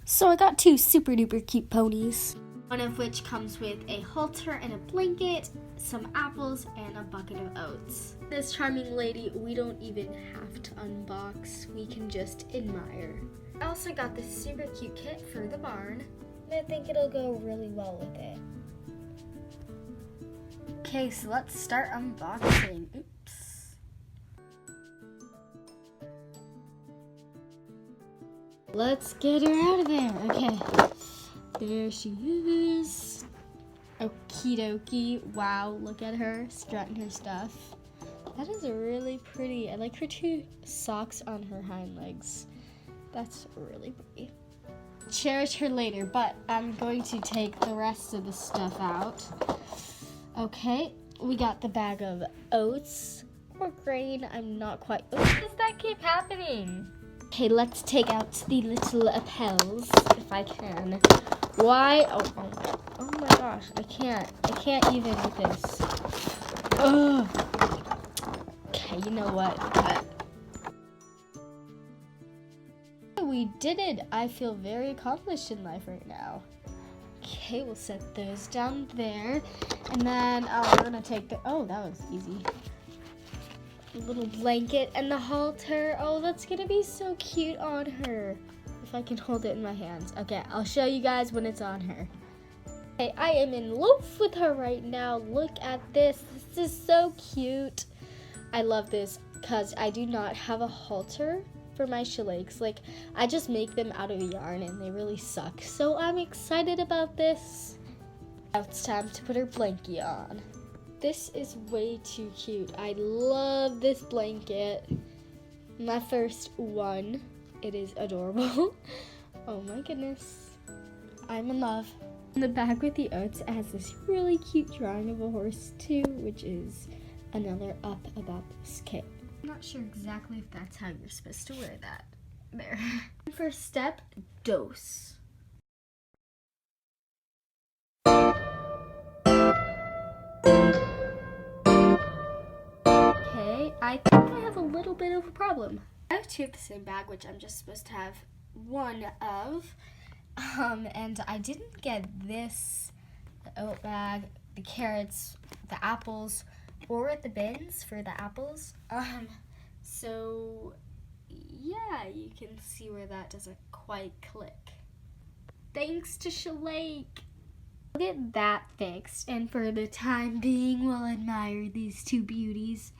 So I got two super duper cute ponies. One of which comes with a halter and a blanket, some apples, and a bucket of oats. This charming lady, we don't even have to unbox. We can just admire. I also got this super cute kit for the barn. I think it'll go really well with it. Okay, so let's start unboxing. Oops. Let's get her out of there. Okay. There she is. Okie dokie. Wow, look at her strutting her stuff. That is really pretty. I like her two socks on her hind legs. That's really pretty. Cherish her later, but I'm going to take the rest of the stuff out. Okay, we got the bag of oats or grain. I'm not quite. What does that keep happening? Okay, let's take out the little lapels if I can. Why? Oh my gosh, I can't even with this. Ugh. Okay, you know what? We did it. I feel very accomplished in life right now. Okay, we'll set those down there. And then we're gonna take the, that was easy. The little blanket and the halter. Oh, that's gonna be so cute on her. If I can hold it in my hands. Okay, I'll show you guys when it's on her. Okay, I am in love with her right now. Look at this. This is so cute. I love this because I do not have a halter for my Schliechs. Like, I just make them out of yarn and they really suck. So I'm excited about this. Now it's time to put her blankie on. This is way too cute. I love this blanket. My first one. It is adorable. Oh my goodness. I'm in love. In the bag with the oats, it has this really cute drawing of a horse too, which is another up about this kit. I'm not sure exactly if that's how you're supposed to wear that. There. First step, dose. Okay, I think I have a little bit of a problem. I have two of the same bag, which I'm just supposed to have one of. And I didn't get this, the oat bag, the carrots, the apples, or the bins for the apples. So yeah, you can see where that doesn't quite click. Thanks to Schliech. We'll get that fixed, and for the time being, we'll admire these two beauties.